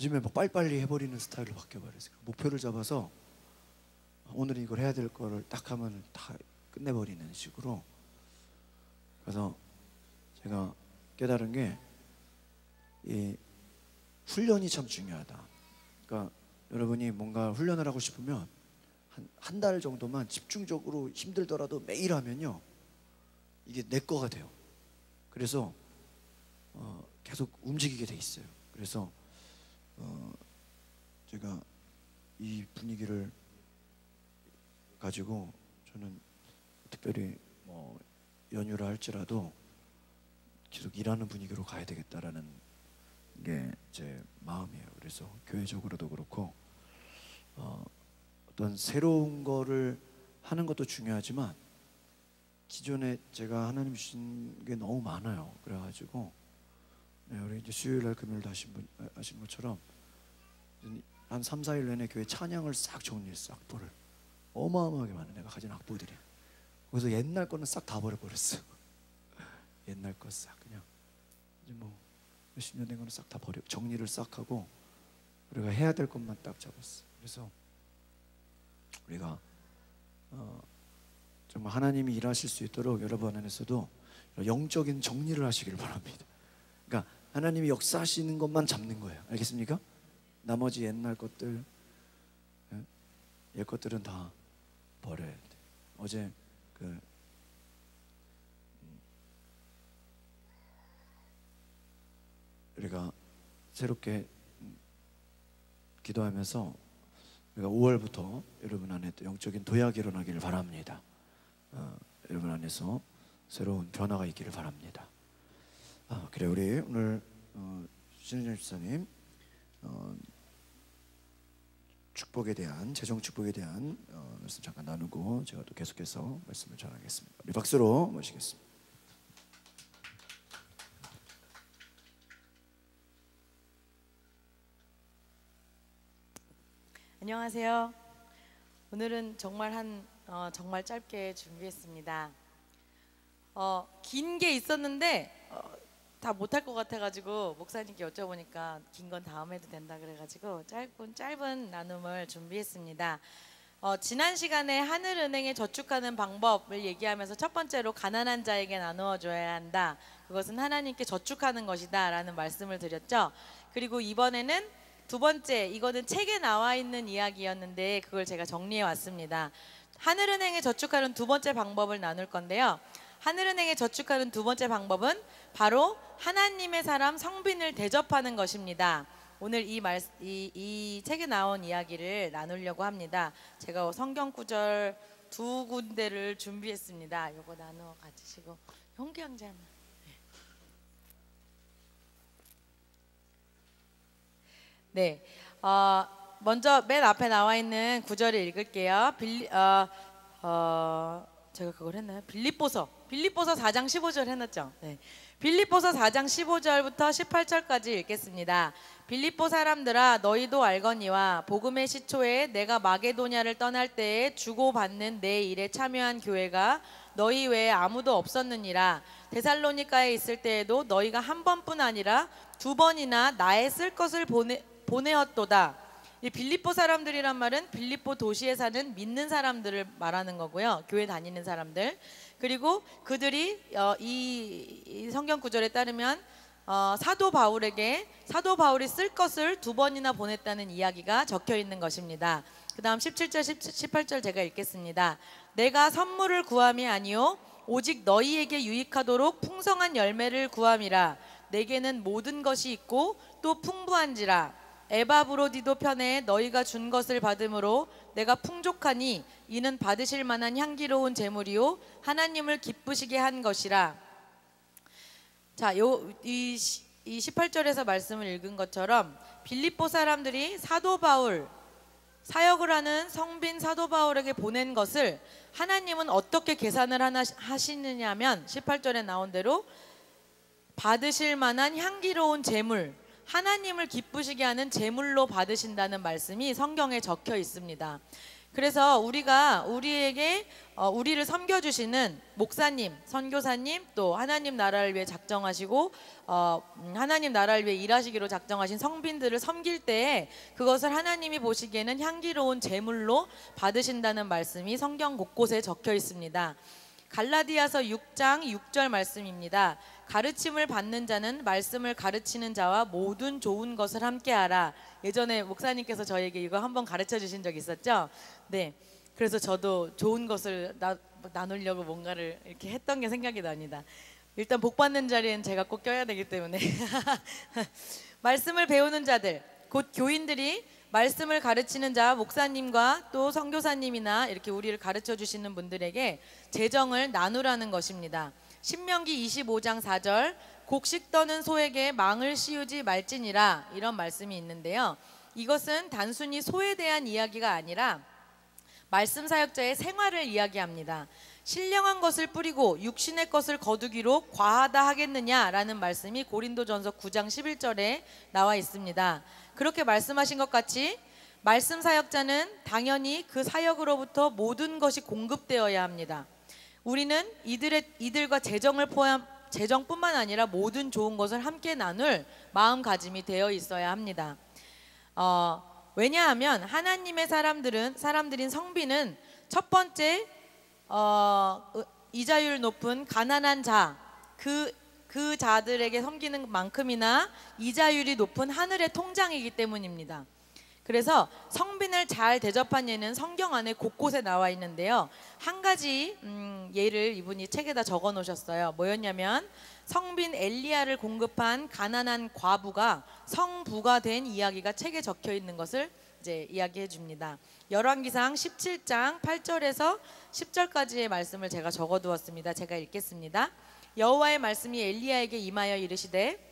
요즘에 뭐 빨리빨리 해버리는 스타일로 바뀌어버렸어요. 목표를 잡아서 오늘은 이걸 해야 될 거를 딱 하면 다 끝내버리는 식으로. 그래서 제가 깨달은 게 이 훈련이 참 중요하다. 그러니까 여러분이 뭔가 훈련을 하고 싶으면 한 달 정도만 집중적으로 힘들더라도 매일 하면요 이게 내 거가 돼요. 그래서 계속 움직이게 돼 있어요. 그래서 제가 이 분위기를 가지고 저는 특별히 뭐 연휴를 할지라도 계속 일하는 분위기로 가야 되겠다라는 게 제 마음이에요. 그래서 교회적으로도 그렇고 어떤 새로운 거를 하는 것도 중요하지만 기존에 제가 하나님 주신 게 너무 많아요. 그래가지고 네, 우리 이제 수요일날 금요일도 하신 것처럼 한 3, 4일 내내 교회 찬양을 싹 정리했어. 악보를 어마어마하게 많은 내가 가진 악보들이. 그래서 옛날 거는 싹 다 버려버렸어. 옛날 거 싹 그냥 이제 뭐 몇십 년 된 거는 싹 다 버려 정리를 싹 하고 우리가 해야 될 것만 딱 잡았어. 그래서 우리가 정말 하나님이 일하실 수 있도록 여러분 안에서도 영적인 정리를 하시길 바랍니다. 그러니까 하나님이 역사하시는 것만 잡는 거예요. 알겠습니까? 나머지 옛날 것들, 옛 것들은 다 버려야 돼. 어제 우리가 새롭게 기도하면서 우리가 5월부터 여러분 안에 영적인 도약이 일어나기를 바랍니다. 여러분 안에서 새로운 변화가 있기를 바랍니다. 그래 우리 오늘 신은정 집사님 축복에 대한 재정 축복에 대한 말씀 잠깐 나누고 제가 또 계속해서 말씀을 전하겠습니다. 우리 박수로 모시겠습니다. 안녕하세요. 오늘은 정말 짧게 준비했습니다. 긴 게 있었는데 다 못할 것 같아가지고 목사님께 여쭤보니까 긴 건 다음에 해도 된다 그래가지고 짧은 나눔을 준비했습니다. 지난 시간에 하늘은행에 저축하는 방법을 얘기하면서 첫 번째로 가난한 자에게 나누어 줘야 한다. 그것은 하나님께 저축하는 것이다 라는 말씀을 드렸죠. 그리고 이번에는 두 번째, 이거는 책에 나와 있는 이야기였는데 그걸 제가 정리해 왔습니다. 하늘은행에 저축하는 두 번째 방법을 나눌 건데요. 하늘은행에 저축하는 두 번째 방법은 바로 하나님의 사람 성빈을 대접하는 것입니다. 오늘 이 책에 나온 이야기를 나누려고 합니다. 제가 성경 구절 두 군데를 준비했습니다. 이거 나누어 가지시고 형기 형제 하나. 네, 먼저 맨 앞에 나와 있는 구절을 읽을게요. 제가 그걸 했나요? 빌립보서 4장 15절 해놨죠? 네. 빌립보서 4장 15절부터 18절까지 읽겠습니다. 빌립보 사람들아 너희도 알거니와 복음의 시초에 내가 마게도냐를 떠날 때에 주고받는 내 일에 참여한 교회가 너희 외에 아무도 없었느니라. 데살로니가에 있을 때에도 너희가 한 번뿐 아니라 두 번이나 나의 쓸 것을 보내었도다. 이 빌립보 사람들이란 말은 빌립보 도시에 사는 믿는 사람들을 말하는 거고요. 교회 다니는 사람들. 그리고 그들이 이 성경 구절에 따르면 사도 바울이 쓸 것을 두 번이나 보냈다는 이야기가 적혀 있는 것입니다. 그 다음 17절 18절 제가 읽겠습니다. 내가 선물을 구함이 아니요 오직 너희에게 유익하도록 풍성한 열매를 구함이라. 내게는 모든 것이 있고 또 풍부한지라. 에바브로디도 편에 너희가 준 것을 받음으로 내가 풍족하니 이는 받으실 만한 향기로운 제물이요 하나님을 기쁘시게 한 것이라. 자, 이 18절에서 말씀을 읽은 것처럼 빌립보 사람들이 사도 바울 사역을 하는 성빈 사도 바울에게 보낸 것을 하나님은 어떻게 계산을 하시느냐면 18절에 나온 대로 받으실 만한 향기로운 제물, 하나님을 기쁘시게 하는 제물로 받으신다는 말씀이 성경에 적혀 있습니다. 그래서 우리에게 우리를 섬겨주시는 목사님, 선교사님, 또 하나님 나라를 위해 작정하시고 하나님 나라를 위해 일하시기로 작정하신 성빈들을 섬길 때에 그것을 하나님이 보시기에는 향기로운 제물로 받으신다는 말씀이 성경 곳곳에 적혀 있습니다. 갈라디아서 6장 6절 말씀입니다. 가르침을 받는 자는 말씀을 가르치는 자와 모든 좋은 것을 함께하라. 예전에 목사님께서 저에게 이거 한번 가르쳐 주신 적 있었죠? 네. 그래서 저도 좋은 것을 나누려고 뭔가를 이렇게 했던 게 생각이 납니다. 일단 복 받는 자리엔 제가 꼭 껴야 되기 때문에 말씀을 배우는 자들, 곧 교인들이 말씀을 가르치는 자, 목사님과 또 선교사님이나 이렇게 우리를 가르쳐 주시는 분들에게 재정을 나누라는 것입니다. 신명기 25장 4절, 곡식 떠는 소에게 망을 씌우지 말지니라, 이런 말씀이 있는데요. 이것은 단순히 소에 대한 이야기가 아니라 말씀 사역자의 생활을 이야기합니다. 신령한 것을 뿌리고 육신의 것을 거두기로 과하다 하겠느냐라는 말씀이 고린도전서 9장 11절에 나와 있습니다. 그렇게 말씀하신 것 같이 말씀 사역자는 당연히 그 사역으로부터 모든 것이 공급되어야 합니다. 우리는 이들과 재정뿐만 아니라 모든 좋은 것을 함께 나눌 마음가짐이 되어 있어야 합니다. 왜냐하면 하나님의 사람들인 성빈은 첫 번째 이자율 높은 가난한 자, 그 자들에게 섬기는 만큼이나 이자율이 높은 하늘의 통장이기 때문입니다. 그래서 성빈을 잘 대접한 예는 성경 안에 곳곳에 나와 있는데요. 한 가지 예를 이분이 책에다 적어 놓으셨어요. 뭐였냐면 성빈 엘리야를 공급한 가난한 과부가 성부가 된 이야기가 책에 적혀 있는 것을 이제 이야기해 줍니다. 열왕기상 17장 8절에서 10절까지의 말씀을 제가 적어 두었습니다. 제가 읽겠습니다. 여호와의 말씀이 엘리야에게 임하여 이르시되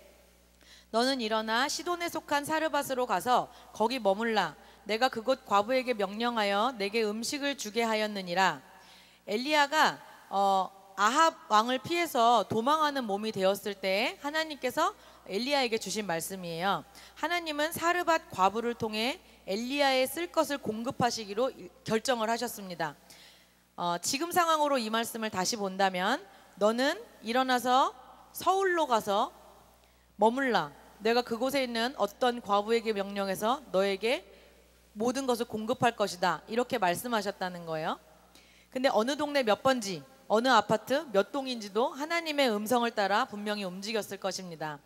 너는 일어나 시돈에 속한 사르밧으로 가서 거기 머물라. 내가 그곳 과부에게 명령하여 내게 음식을 주게 하였느니라. 엘리야가 아합 왕을 피해서 도망하는 몸이 되었을 때 하나님께서 엘리야에게 주신 말씀이에요. 하나님은 사르밧 과부를 통해 엘리야의 쓸 것을 공급하시기로 결정을 하셨습니다. 지금 상황으로 이 말씀을 다시 본다면 너는 일어나서 서울로 가서 머물라. 내가 그곳에 있는 어떤 과부에게 명령해서 너에게 모든 것을 공급할 것이다. 이렇게 말씀하셨다는 거예요. 근데 어느 동네 몇 번지, 어느 아파트 몇 동인지도 하나님의 음성을 따라 분명히 움직였을 것입니다.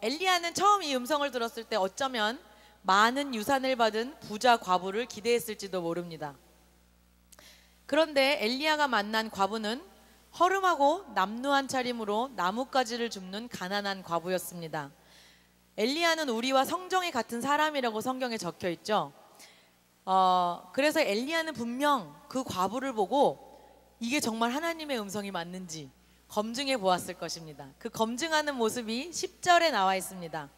엘리야는 처음 이 음성을 들었을 때 어쩌면 많은 유산을 받은 부자 과부를 기대했을지도 모릅니다. 그런데 엘리야가 만난 과부는 허름하고 남루한 차림으로 나뭇가지를 줍는 가난한 과부였습니다. 엘리야는 우리와 성정이 같은 사람이라고 성경에 적혀 있죠. 그래서 엘리야는 분명 그 과부를 보고 이게 정말 하나님의 음성이 맞는지 검증해 보았을 것입니다. 그 검증하는 모습이 10절에 나와 있습니다.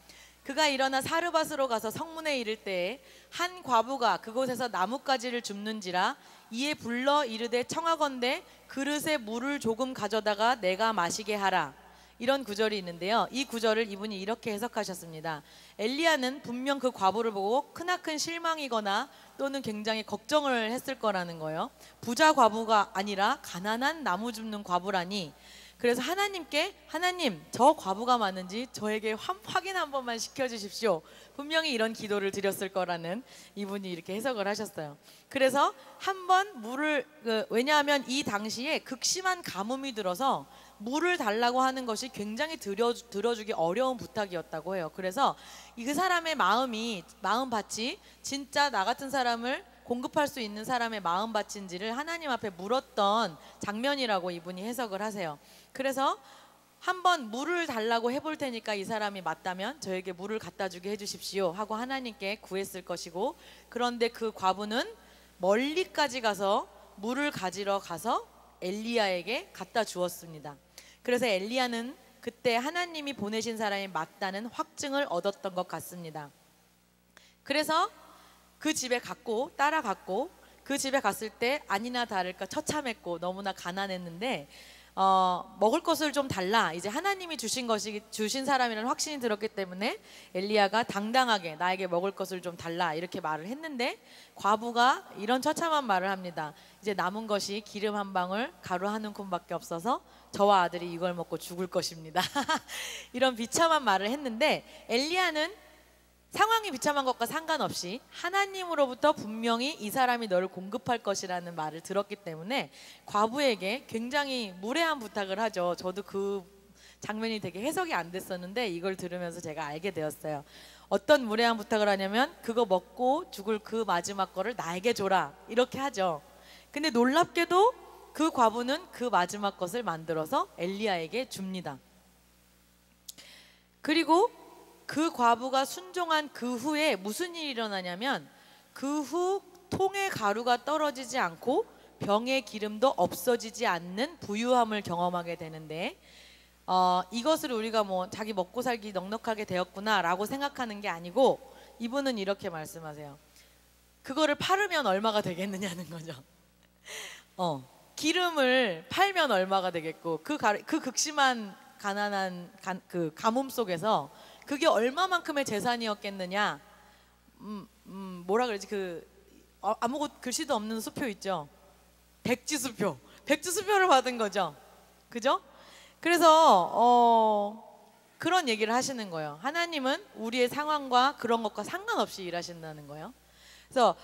그가 일어나 사르밧으로 가서 성문에 이를 때에 한 과부가 그곳에서 나뭇가지를 줍는지라 이에 불러 이르되 청하건대 그릇에 물을 조금 가져다가 내가 마시게 하라. 이런 구절이 있는데요. 이 구절을 이분이 이렇게 해석하셨습니다. 엘리야는 분명 그 과부를 보고 크나큰 실망이거나 또는 굉장히 걱정을 했을 거라는 거예요. 부자 과부가 아니라 가난한 나무 줍는 과부라니. 그래서 하나님께 하나님 저 과부가 맞는지 저에게 확인 한 번만 시켜주십시오. 분명히 이런 기도를 드렸을 거라는 이분이 이렇게 해석을 하셨어요. 그래서 한번 물을 왜냐하면 이 당시에 극심한 가뭄이 들어서 물을 달라고 하는 것이 굉장히 들어주기 어려운 부탁이었다고 해요. 그래서 그 사람의 마음밭이 진짜 나 같은 사람을 공급할 수 있는 사람의 마음밭인지를 하나님 앞에 물었던 장면이라고 이분이 해석을 하세요. 그래서 한번 물을 달라고 해볼 테니까 이 사람이 맞다면 저에게 물을 갖다 주게 해주십시오 하고 하나님께 구했을 것이고, 그런데 그 과부는 멀리까지 가서 물을 가지러 가서 엘리야에게 갖다 주었습니다. 그래서 엘리야는 그때 하나님이 보내신 사람이 맞다는 확증을 얻었던 것 같습니다. 그래서 그 집에 따라갔고 그 집에 갔을 때 아니나 다를까 처참했고 너무나 가난했는데 먹을 것을 좀 달라. 이제 하나님이 주신 사람이라는 확신이 들었기 때문에 엘리야가 당당하게 나에게 먹을 것을 좀 달라 이렇게 말을 했는데, 과부가 이런 처참한 말을 합니다. 이제 남은 것이 기름 한 방울 가루 한 움큼밖에 없어서 저와 아들이 이걸 먹고 죽을 것입니다. 이런 비참한 말을 했는데, 엘리야는 상황이 비참한 것과 상관없이 하나님으로부터 분명히 이 사람이 너를 공급할 것이라는 말을 들었기 때문에 과부에게 굉장히 무례한 부탁을 하죠. 저도 그 장면이 되게 해석이 안 됐었는데 이걸 들으면서 제가 알게 되었어요. 어떤 무례한 부탁을 하냐면, 그거 먹고 죽을 그 마지막 거를 나에게 줘라 이렇게 하죠. 근데 놀랍게도 그 과부는 그 마지막 것을 만들어서 엘리야에게 줍니다. 그리고 그 과부가 순종한 그 후에 무슨 일이 일어나냐면, 그 후 통에 가루가 떨어지지 않고 병의 기름도 없어지지 않는 부유함을 경험하게 되는데, 이것을 우리가 뭐 자기 먹고 살기 넉넉하게 되었구나 라고 생각하는 게 아니고, 이분은 이렇게 말씀하세요. 그거를 팔으면 얼마가 되겠느냐는 거죠. 기름을 팔면 얼마가 되겠고, 그 극심한 가난한 그 가뭄 속에서 그게 얼마만큼의 재산이었겠느냐. 뭐라 그러지, 아무것도 글씨도 없는 수표 있죠. 백지수표를 받은 거죠. 그죠? 그래서 그런 얘기를 하시는 거예요. 하나님은 우리의 상황과 그런 것과 상관없이 일하신다는 거예요. 그래서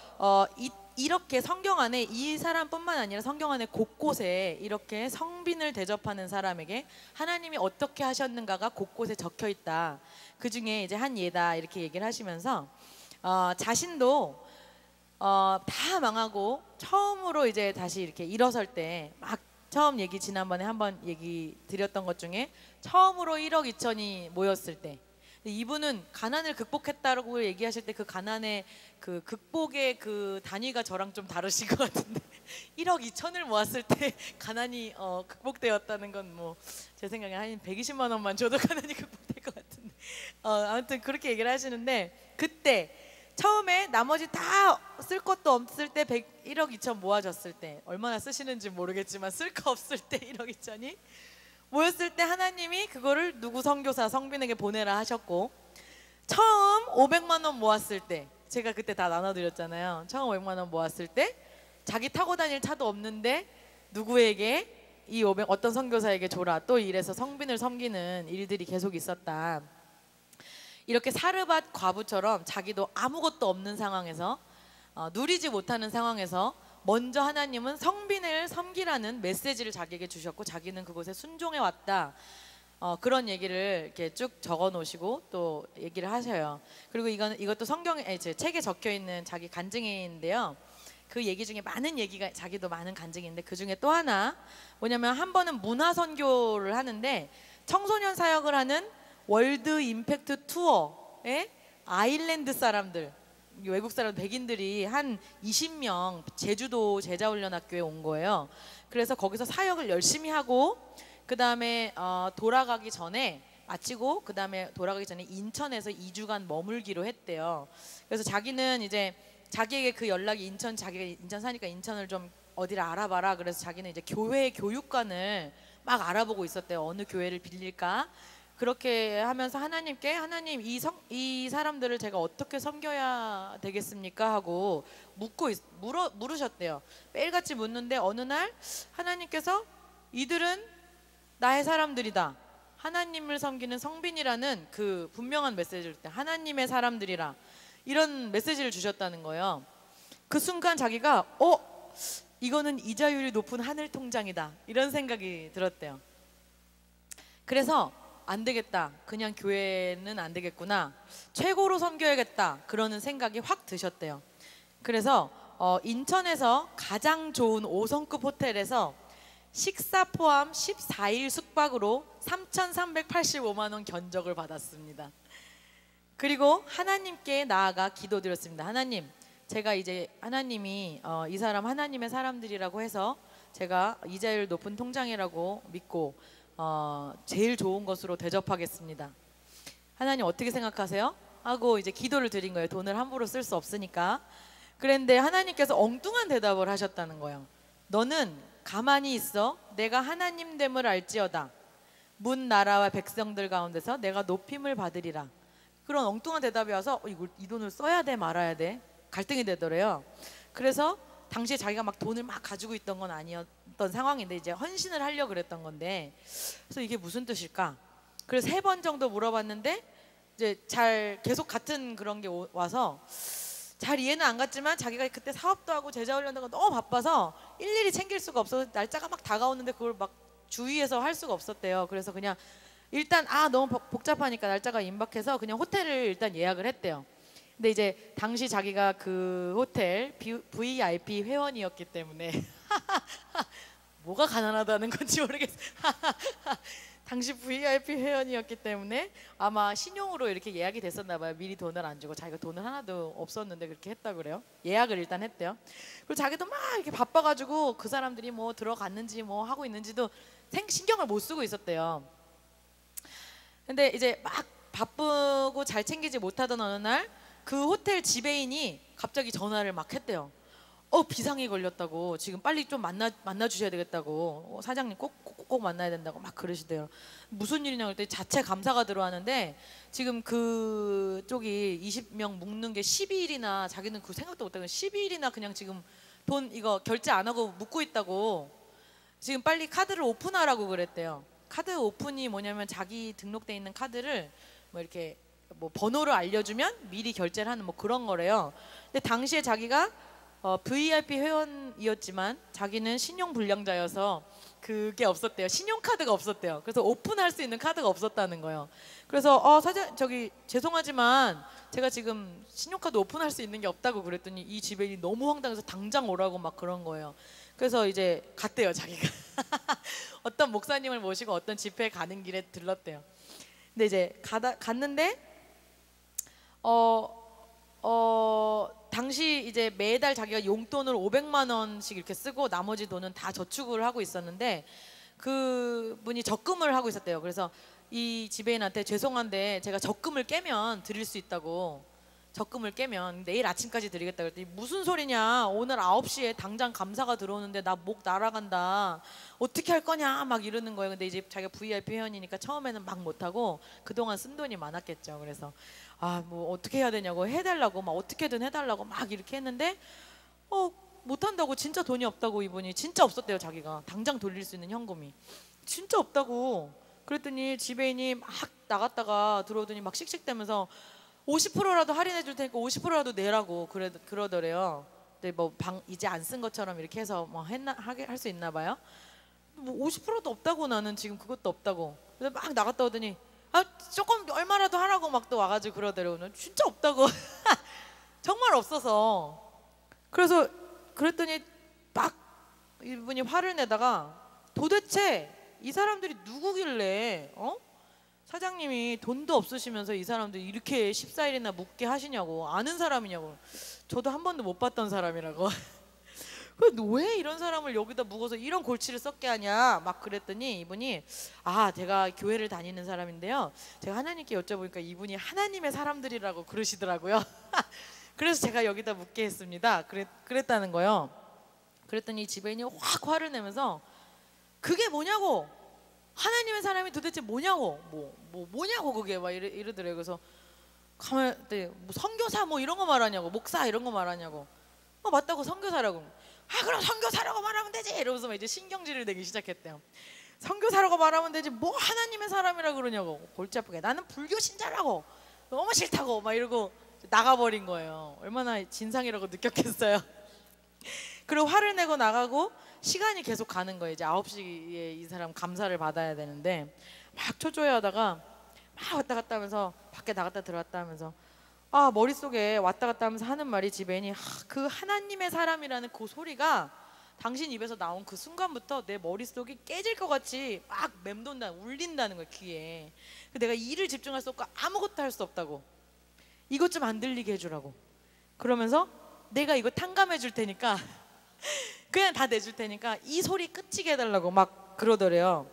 이렇게 성경 안에 이 사람뿐만 아니라 성경 안에 곳곳에 이렇게 성빈을 대접하는 사람에게 하나님이 어떻게 하셨는가가 곳곳에 적혀 있다. 그 중에 이제 한 예다 이렇게 얘기를 하시면서, 자신도 다 망하고 처음으로 이제 다시 이렇게 일어설 때, 막 처음 지난번에 한번 얘기 드렸던 것 중에 처음으로 1억 2천이 모였을 때, 이분은 가난을 극복했다고 얘기하실 때 그 가난의 그 극복의 그 단위가 저랑 좀 다르신 것 같은데 1억 2천을 모았을 때 가난이 극복되었다는 건 뭐 제 생각에 한 120만 원만 줘도 가난이 극복될 것 같은데, 아무튼 그렇게 얘기를 하시는데, 그때 처음에 나머지 다 쓸 것도 없을 때 1억 2천 모아졌을 때, 얼마나 쓰시는지 모르겠지만 쓸 거 없을 때 1억 2천이 모였을 때 하나님이 그거를 누구 선교사 성빈에게 보내라 하셨고, 처음 500만 원 모았을 때, 제가 그때 다 나눠드렸잖아요. 처음 500만 원 모았을 때 자기 타고 다닐 차도 없는데 누구에게, 어떤 선교사에게 줘라. 또 이래서 성빈을 섬기는 일들이 계속 있었다. 이렇게 사르밧 과부처럼 자기도 아무것도 없는 상황에서, 누리지 못하는 상황에서 먼저 하나님은 성빈을 섬기라는 메시지를 자기에게 주셨고, 자기는 그곳에 순종해 왔다. 그런 얘기를 이렇게 쭉 적어 놓으시고 또 얘기를 하셔요. 그리고 이것도 성경에, 제 책에 적혀 있는 자기 간증인데요. 그 얘기 중에 많은 얘기가, 자기도 많은 간증이 있는데, 그 중에 또 하나 뭐냐면, 한 번은 문화 선교를 하는데 청소년 사역을 하는 월드 임팩트 투어에 아일랜드 사람들, 외국 사람 백인들이 한 20명 제주도 제자훈련학교에 온 거예요. 그래서 거기서 사역을 열심히 하고, 그 다음에 돌아가기 전에 마치고, 그 다음에 돌아가기 전에 인천에서 2주간 머물기로 했대요. 그래서 자기는 이제 자기에게 그 연락이, 자기가 인천 사니까 인천을 좀 어디를 알아봐라. 그래서 자기는 이제 교회 교육관을 막 알아보고 있었대요. 어느 교회를 빌릴까. 그렇게 하면서 하나님께, 하나님 이 사람들을 제가 어떻게 섬겨야 되겠습니까 하고 물으셨대요. 매일같이 묻는데, 어느 날 하나님께서 이들은 나의 사람들이다, 하나님을 섬기는 성빈이라는 그 분명한 메시지를 때, 하나님의 사람들이라, 이런 메시지를 주셨다는 거예요. 그 순간 자기가 이거는 이자율이 높은 하늘 통장이다, 이런 생각이 들었대요. 그래서 안 되겠다, 그냥 교회는 안 되겠구나, 최고로 섬겨야겠다, 그러는 생각이 확 드셨대요. 그래서 인천에서 가장 좋은 5성급 호텔에서 식사 포함 14일 숙박으로 3,385만 원 견적을 받았습니다. 그리고 하나님께 나아가 기도드렸습니다. 하나님, 제가 이제 하나님이 이 사람 하나님의 사람들이라고 해서 제가 이자율 높은 통장이라고 믿고 제일 좋은 것으로 대접하겠습니다. 하나님 어떻게 생각하세요? 하고 이제 기도를 드린 거예요. 돈을 함부로 쓸 수 없으니까. 그런데 하나님께서 엉뚱한 대답을 하셨다는 거예요. 너는 가만히 있어 내가 하나님 됨을 알지어다. 문 나라와 백성들 가운데서 내가 높임을 받으리라. 그런 엉뚱한 대답이 와서 이 돈을 써야 돼 말아야 돼 갈등이 되더래요. 그래서 당시에 자기가 막 돈을 막 가지고 있던 건 아니었던 상황인데 이제 헌신을 하려고 그랬던 건데, 그래서 이게 무슨 뜻일까? 그래서 3번 정도 물어봤는데 이제 잘 계속 같은 그런 게 와서 잘 이해는 안 갔지만 자기가 그때 사업도 하고 제자 훈련도 너무 바빠서 일일이 챙길 수가 없어서 날짜가 막 다가오는데 그걸 막 주위에서 할 수가 없었대요. 그래서 그냥 일단 너무 복잡하니까 날짜가 임박해서 그냥 호텔을 일단 예약을 했대요. 근데 이제 당시 자기가 그 호텔 VIP 회원이었기 때문에 뭐가 가난하다는 건지 모르겠어요. 당시 VIP 회원이었기 때문에 아마 신용으로 이렇게 예약이 됐었나 봐요. 미리 돈을 안 주고 자기가 돈은 하나도 없었는데 그렇게 했다 그래요. 예약을 일단 했대요. 그리고 자기도 막 이렇게 바빠가지고 그 사람들이 뭐 들어갔는지 뭐 하고 있는지도 신경을 못 쓰고 있었대요. 근데 이제 막 바쁘고 잘 챙기지 못하던 어느 날 그 호텔 지배인이 갑자기 전화를 막 했대요. 비상이 걸렸다고, 지금 빨리 좀 만나 주셔야 되겠다고, 사장님 꼭 만나야 된다고 막 그러시대요. 무슨 일이냐고 그랬더니 자체 감사가 들어왔는데 지금 그쪽이 20명 묶는 게 12일이나, 자기는 그 생각도 못하고 12일이나 그냥 지금 돈 이거 결제 안 하고 묶고 있다고, 지금 빨리 카드를 오픈하라고 그랬대요. 카드 오픈이 뭐냐면 자기 등록돼 있는 카드를 뭐 이렇게 뭐 번호를 알려주면 미리 결제를 하는 뭐 그런 거래요. 근데 당시에 자기가 VIP 회원이었지만 자기는 신용불량자여서 그게 없었대요. 신용카드가 없었대요. 그래서 오픈할 수 있는 카드가 없었다는 거예요. 그래서 저기 죄송하지만 제가 지금 신용카드 오픈할 수 있는 게 없다고 그랬더니 이 지배인이 너무 황당해서 당장 오라고 막 그런 거예요. 그래서 이제 갔대요, 자기가. 어떤 목사님을 모시고 어떤 집회에 가는 길에 들렀대요. 근데 이제 갔는데 당시 이제 매달 자기가 용돈을 500만 원씩 이렇게 쓰고 나머지 돈은 다 저축을 하고 있었는데 그 분이 적금을 하고 있었대요. 그래서 이 지배인한테 죄송한데 제가 적금을 깨면 드릴 수 있다고, 적금을 깨면 내일 아침까지 드리겠다 그랬더니 무슨 소리냐, 오늘 9시에 당장 감사가 들어오는데 나 목 날아간다, 어떻게 할 거냐 막 이러는 거예요. 근데 이제 자기가 VIP 회원이니까 처음에는 막 못하고 그동안 쓴 돈이 많았겠죠. 그래서 뭐 어떻게 해야 되냐고, 해달라고 막 어떻게든 해달라고 막 이렇게 했는데 못한다고, 진짜 돈이 없다고, 이분이 진짜 없었대요. 자기가 당장 돌릴 수 있는 현금이 진짜 없다고. 그랬더니 지배인이 막 나갔다가 들어오더니 막 씩씩대면서 50%라도 할인해 줄 테니까 50%라도 내라고 그러더래요. 근데 뭐 이제 안 쓴 것처럼 이렇게 해서 뭐 할 수 있나 봐요. 뭐 50%도 없다고, 나는 지금 그것도 없다고. 그래서 막 나갔다 오더니 조금 얼마라도 하라고 막 또 와가지고 그러더래요. 진짜 없다고. 정말 없어서. 그래서 그랬더니 막 이분이 화를 내다가 도대체 이 사람들이 누구길래 사장님이 돈도 없으시면서 이 사람들 이렇게 14일이나 묵게 하시냐고, 아는 사람이냐고, 저도 한 번도 못 봤던 사람이라고. 왜 이런 사람을 여기다 묵어서 이런 골치를 썩게 하냐 막 그랬더니 이분이 제가 교회를 다니는 사람인데요, 제가 하나님께 여쭤보니까 이분이 하나님의 사람들이라고 그러시더라고요. 그래서 제가 여기다 묵게 했습니다. 그랬다는 거예요. 그랬더니 지배인이 확 화를 내면서 그게 뭐냐고, 하나님의 사람이 도대체 뭐냐고, 뭐냐고 그게 막 이러더래요. 그래서 가만히 뭐 선교사 뭐 이런 거 말하냐고, 목사 이런 거 말하냐고. 맞다고, 선교사라고. 그럼 선교사라고 말하면 되지 이러면서 이제 신경질을 내기 시작했대요. 선교사라고 말하면 되지 뭐 하나님의 사람이라 그러냐고, 골치 아프게 나는 불교 신자라고, 너무 싫다고 막 이러고 나가버린 거예요. 얼마나 진상이라고 느꼈겠어요. 그리고 화를 내고 나가고 시간이 계속 가는 거예요. 이제 9시에 이 사람 감사를 받아야 되는데 막 초조해하다가 막 왔다 갔다 하면서 밖에 나갔다 들어왔다 하면서 머릿속에 왔다 갔다 하면서 하는 말이, 지배인이 그 하나님의 사람이라는 그 소리가 당신 입에서 나온 그 순간부터 내 머릿속이 깨질 것 같이 막 맴돈다, 울린다는 거야, 귀에. 내가 일을 집중할 수 없고 아무것도 할 수 없다고, 이것 좀 안 들리게 해주라고. 그러면서 내가 이거 탕감해 줄 테니까 그냥 다 내줄 테니까 이 소리 끝이게 해달라고 막 그러더래요.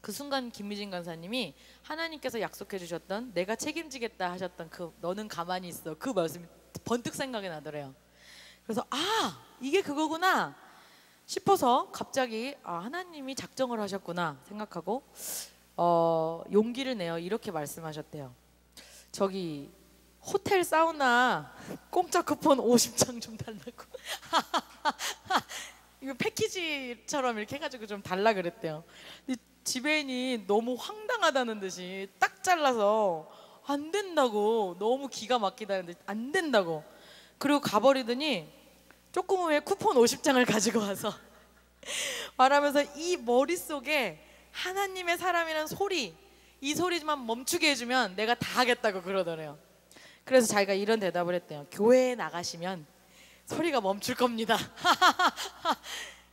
그 순간 김미진 간사님이 하나님께서 약속해 주셨던 내가 책임지겠다 하셨던 그 너는 가만히 있어, 그 말씀이 번뜩 생각이 나더래요. 그래서 이게 그거구나. 싶어서 갑자기 하나님이 작정을 하셨구나 생각하고 용기를 내어 이렇게 말씀하셨대요. 저기 호텔 사우나 공짜 쿠폰 50장 좀 달라고. 이거 패키지처럼 이렇게 해가지고 좀 달라 그랬대요. 근데 지배인이 너무 황당하다는 듯이 딱 잘라서 안 된다고, 너무 기가 막히다는데 안 된다고. 그리고 가버리더니 조금 후에 쿠폰 50장을 가지고 와서 말하면서 이 머릿속에 하나님의 사람이란 소리, 이 소리만 멈추게 해주면 내가 다 하겠다고 그러더래요. 그래서 자기가 이런 대답을 했대요. 교회에 나가시면 소리가 멈출 겁니다.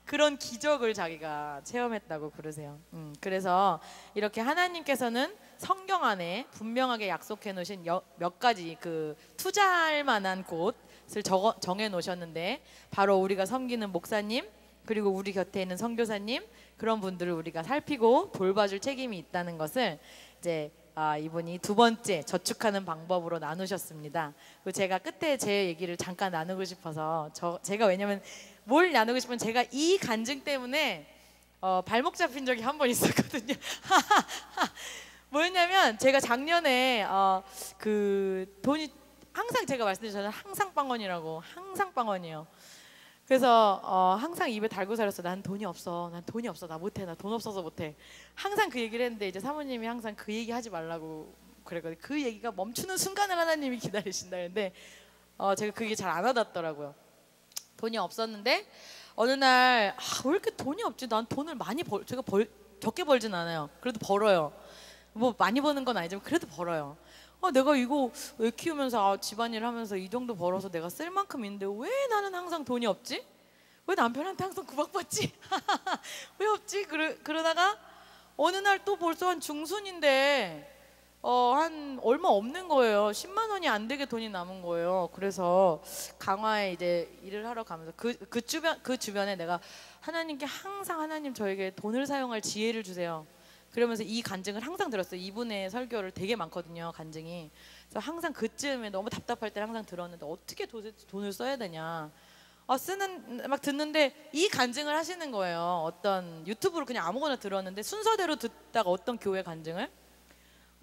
그런 기적을 자기가 체험했다고 그러세요. 그래서 이렇게 하나님께서는 성경 안에 분명하게 약속해 놓으신 몇 가지 그 투자할 만한 곳을 정해 놓으셨는데, 바로 우리가 섬기는 목사님, 그리고 우리 곁에 있는 선교사님, 그런 분들을 우리가 살피고 돌봐줄 책임이 있다는 것을 이제 이분이 두 번째 저축하는 방법으로 나누셨습니다. 제가 끝에 제 얘기를 잠깐 나누고 싶어서, 제가 왜냐면 뭘 나누고 싶으면 제가 이 간증 때문에 발목 잡힌 적이 한 번 있었거든요. 뭐였냐면 제가 작년에 그 돈이 항상, 제가 말씀드렸잖아요, 항상 빵원이라고. 항상 빵원이에요. 그래서 항상 입에 달고 살았어. 난 돈이 없어, 난 돈이 없어, 나 못해, 나 돈 없어서 못해. 항상 그 얘기를 했는데 이제 사모님이 항상 그 얘기 하지 말라고 그랬거든요. 그 얘기가 멈추는 순간을 하나님이 기다리신다 했는데 제가 그 얘기 잘 안 와닿더라고요. 돈이 없었는데 어느 날 왜 이렇게 돈이 없지? 난 돈을 많이 제가 적게 벌진 않아요. 그래도 벌어요. 뭐 많이 버는 건 아니지만 그래도 벌어요. 내가 이거 애 키우면서 집안일 하면서 이 정도 벌어서 내가 쓸 만큼 있는데 왜 나는 항상 돈이 없지? 왜 남편한테 항상 구박받지? 왜 없지? 그러다가 어느 날 또 벌써 한 중순인데 한 얼마 없는 거예요. 10만 원이 안 되게 돈이 남은 거예요. 그래서 강화에 이제 일을 하러 가면서 그 주변에 내가 하나님께 항상, 하나님 저에게 돈을 사용할 지혜를 주세요. 그러면서 이 간증을 항상 들었어요. 이분의 설교를 되게 많거든요, 간증이. 그래서 항상 그쯤에 너무 답답할 때 항상 들었는데 어떻게 도대체 돈을 써야 되냐. 막 듣는데 이 간증을 하시는 거예요. 어떤 유튜브로 그냥 아무거나 들었는데 순서대로 듣다가 어떤 교회 간증을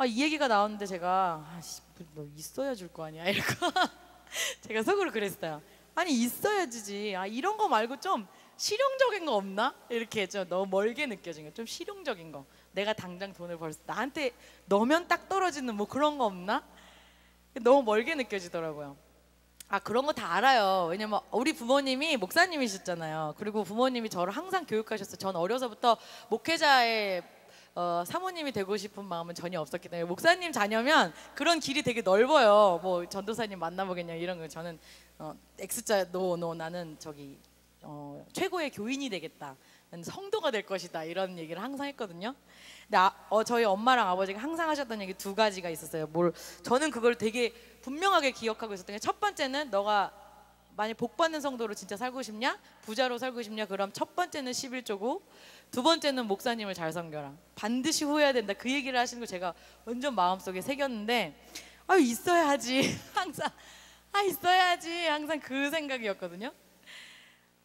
이 얘기가 나오는데 제가 너 있어야 줄 거 아니야 이러고 제가 속으로 그랬어요. 아니 있어야지. 이런 거 말고 좀 실용적인 거 없나? 이렇게 좀 너무 멀게 느껴진 거, 좀 실용적인 거. 내가 당장 돈을 벌 나한테 넣으면 딱 떨어지는 뭐 그런 거 없나? 너무 멀게 느껴지더라고요. 그런 거 다 알아요. 왜냐면 우리 부모님이 목사님이셨잖아요. 그리고 부모님이 저를 항상 교육하셨어요. 전 어려서부터 목회자의 사모님이 되고 싶은 마음은 전혀 없었기 때문에, 목사님 자녀면 그런 길이 되게 넓어요. 뭐 전도사님 만나보겠냐 이런 거. 저는 X자 노 나는 저기 최고의 교인이 되겠다, 성도가 될 것이다, 이런 얘기를 항상 했거든요. 근데 저희 엄마랑 아버지가 항상 하셨던 얘기 두 가지가 있었어요. 저는 그걸 되게 분명하게 기억하고 있었던 게, 첫 번째는 너가 만약 복 받는 성도로 진짜 살고 싶냐, 부자로 살고 싶냐, 그럼 첫 번째는 11조고 두 번째는 목사님을 잘 섬겨라, 반드시 후회해야 된다, 그 얘기를 하시는 거 제가 완전 마음속에 새겼는데 있어야지 항상 있어야지 항상 그 생각이었거든요.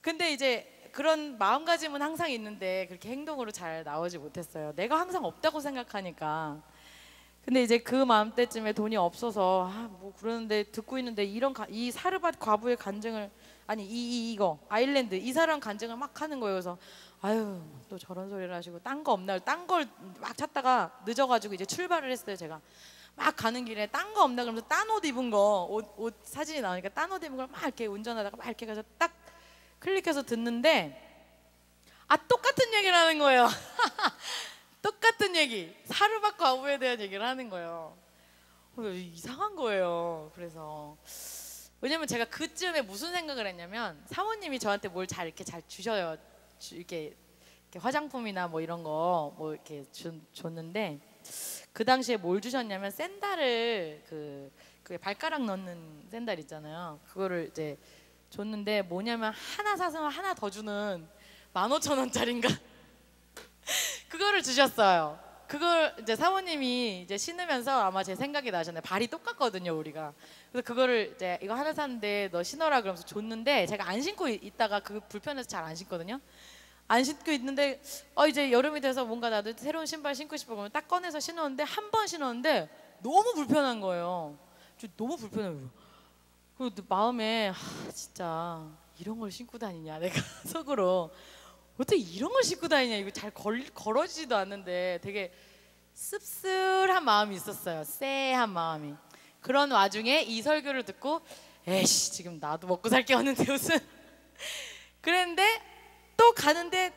근데 이제 그런 마음가짐은 항상 있는데 그렇게 행동으로 잘 나오지 못했어요. 내가 항상 없다고 생각하니까. 근데 이제 그 마음때쯤에 돈이 없어서 뭐 그러는데 듣고 있는데 이 사르밧 과부의 간증을, 아니 이거 아일랜드 이 사람 간증을 막 하는 거예요. 그래서 또 저런 소리를 하시고 딴 거 없나, 딴 걸 막 찾다가 늦어가지고 이제 출발을 했어요. 제가 막 가는 길에 딴 거 없나 그러면서 딴 옷 입은 거, 옷 사진이 나오니까 딴 옷 입은 걸 막 이렇게 운전하다가 막 이렇게 가서 딱 클릭해서 듣는데 똑같은 얘기를 하는 거예요. 똑같은 얘기, 사르밧 과부에 대한 얘기를 하는 거예요. 이상한 거예요. 그래서 왜냐면 제가 그쯤에 무슨 생각을 했냐면, 사모님이 저한테 뭘 이렇게 잘 주셔요. 이렇게 화장품이나 뭐 이런 거 뭐 이렇게 줬는데, 그 당시에 뭘 주셨냐면 샌들을 그 발가락 넣는 샌들 있잖아요. 그거를 이제 줬는데 뭐냐면 하나 사서 하나 더 주는 15,000원짜리인가 그거를 주셨어요. 그걸 이제 사모님이 이제 신으면서 아마 제 생각이 나셨네. 발이 똑같거든요, 우리가. 그래서 그거를 이제 이거 하나 샀는데 너 신어라 그러면서 줬는데 제가 안 신고 있다가 그 불편해서 잘 안 신거든요. 안 신고 있는데 이제 여름이 돼서 뭔가 나도 새로운 신발 신고 싶어 그러면 딱 꺼내서 신었는데 한 번 신었는데 너무 불편한 거예요. 너무 불편해요. 그리고 마음에 진짜 이런 걸 신고 다니냐 내가 속으로 어떻게 이런 걸 신고 다니냐 이거 잘 걸어지지도 않는데 되게 씁쓸한 마음이 있었어요. 쎄한 마음이. 그런 와중에 이 설교를 듣고 에이씨 지금 나도 먹고 살 게 없는데 무슨 그랬는데 또 가는데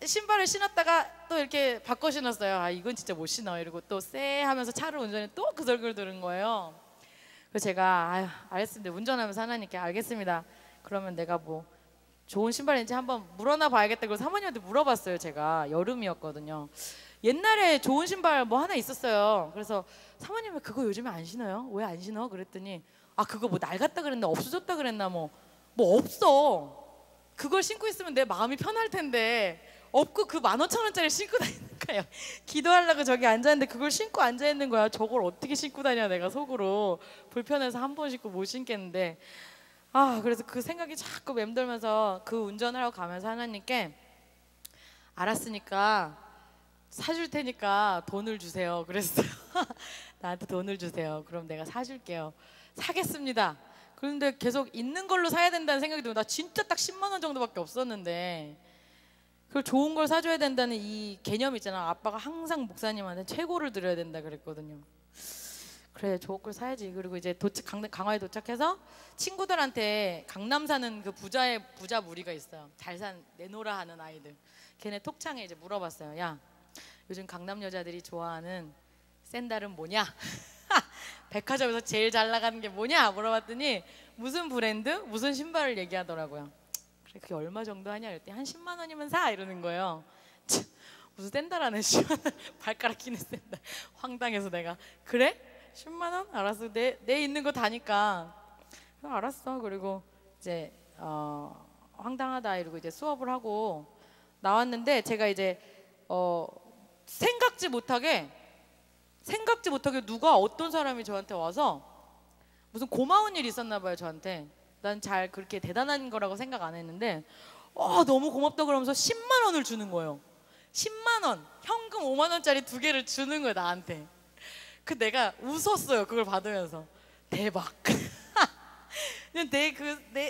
신발을 신었다가 또 이렇게 바꿔 신었어요. 아 이건 진짜 못 신어 이러고 또 쎄 하면서 차를 운전해 또 그 설교를 들은 거예요. 그래서 제가 아유 알겠습니다. 운전하면서 하나님께 알겠습니다. 그러면 내가 뭐 좋은 신발인지 한번 물어나 봐야겠다. 그래서 사모님한테 물어봤어요. 제가 여름이었거든요. 옛날에 좋은 신발 뭐 하나 있었어요. 그래서 사모님이 그거 요즘에 안 신어요? 왜 안 신어? 그랬더니 아 그거 뭐 낡았다 그랬나 없어졌다 그랬나 뭐 없어. 그걸 신고 있으면 내 마음이 편할 텐데 없고 그 15,000원짜리 신고 다니는 거예요. 기도하려고 저기 앉아있는데 그걸 신고 앉아있는 거야. 저걸 어떻게 신고 다녀 내가 속으로 불편해서 한 번 신고 못 신겠는데 그래서 그 생각이 자꾸 맴돌면서 그 운전을 하고 가면서 하나님께 알았으니까 사줄 테니까 돈을 주세요 그랬어요. 나한테 돈을 주세요. 그럼 내가 사줄게요. 사겠습니다. 그런데 계속 있는 걸로 사야 된다는 생각이 들고 나 진짜 딱 10만 원 정도밖에 없었는데 그걸 좋은 걸 사줘야 된다는 이 개념 있잖아. 아빠가 항상 목사님한테 최고를 드려야 된다 그랬거든요. 그래 좋은 걸 사야지. 그리고 이제 강화에 도착해서 친구들한테 강남 사는 그 부자 무리가 있어요. 잘 산 내노라 하는 아이들. 걔네 톡창에 이제 물어봤어요. 야 요즘 강남 여자들이 좋아하는 샌들은 뭐냐? 백화점에서 제일 잘 나가는 게 뭐냐? 물어봤더니 무슨 브랜드? 무슨 신발을 얘기하더라고요. 그래 그게 얼마 정도 하냐? 그랬더니 한 10만 원이면 사 이러는 거예요. 무슨 샌들 하네 10만 원 발가락 끼는 샌들. 황당해서 내가 그래? 10만 원? 알았어. 내 있는 거 다니까. 알았어. 그리고 이제 황당하다 이러고 이제 수업을 하고 나왔는데 제가 이제 생각지 못하게 누가 어떤 사람이 저한테 와서 무슨 고마운 일이 있었나 봐요 저한테. 난 잘 그렇게 대단한 거라고 생각 안 했는데 너무 고맙다 그러면서 10만 원을 주는 거예요. 10만 원 현금 5만 원짜리 2개를 주는 거예요 나한테. 내가 웃었어요 그걸 받으면서. 대박.